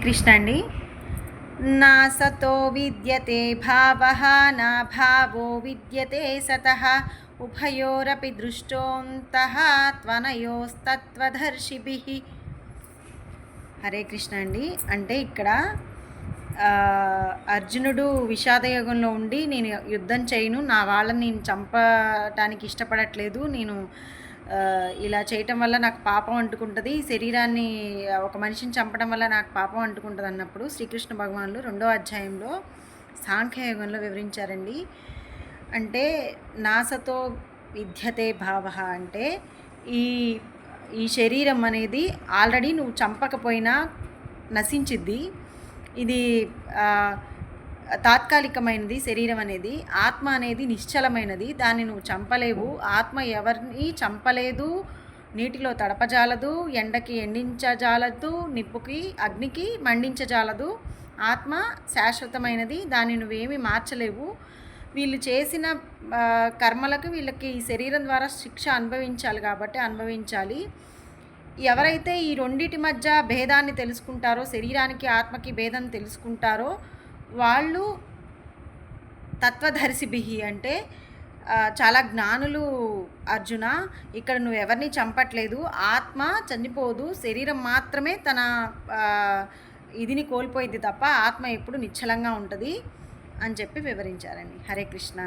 కృష్ణ అండి. నా సతో విద్యతే భావః నా భావో విద్యతే సతః ఉభయోరపి దృష్టోంతః త్వనయోస్తత్వదర్శిభిః. హరే కృష్ణ అండి. అంటే ఇక్కడ అర్జునుడు విషాదయోగంలో ఉండి నేను యుద్ధం చేయను, నా వాళ్ళని నేను చంపటానికి ఇష్టపడట్లేదు, నేను ఇలా చేయటం వల్ల నాకు పాపం అంటుకుంటుంది, శరీరాన్ని ఒక మనిషిని చంపడం వల్ల నాకు పాపం అంటుకుంటుంది అన్నప్పుడు శ్రీకృష్ణ భగవానులు 2వ అధ్యాయంలో సాంఖ్యయోగంలో వివరించారండి. అంటే నాసతో విద్యతే భావ అంటే ఈ ఈ శరీరం అనేది ఆల్రెడీ నువ్వు చంపకపోయినా నశించిద్ది. ఇది తాత్కాలికమైనది. శరీరం అనేది, ఆత్మ అనేది నిశ్చలమైనది, దాన్ని నువ్వు చంపలేవు. ఆత్మ ఎవరిని చంపలేదు, నీటిలో తడపజాలదు, ఎండకి ఎండించజాలదు, నిప్పుకి అగ్నికి మండించజాలదు. ఆత్మ శాశ్వతమైనది, దాన్ని నువ్వేమీ మార్చలేవు. వీళ్ళు చేసిన కర్మలకు వీళ్ళకి ఈ శరీరం ద్వారా శిక్ష అనుభవించాలి కాబట్టి అనుభవించాలి. ఎవరైతే ఈ రెండిటి మధ్య భేదాన్ని తెలుసుకుంటారో, శరీరానికి ఆత్మకి భేదం తెలుసుకుంటారో వాళ్ళు తత్వదర్శిభిః అంటే చాలా జ్ఞానులు అర్జున. ఇక్కడ నువ్వు ఎవరిని చంపట్లేదు, ఆత్మ చనిపోదు, శరీరం మాత్రమే తన ఇదిని కోల్పోయింది తప్ప ఆత్మ ఎప్పుడు నిశ్చలంగా ఉంటుంది అని చెప్పి వివరించారండి. హరే కృష్ణ.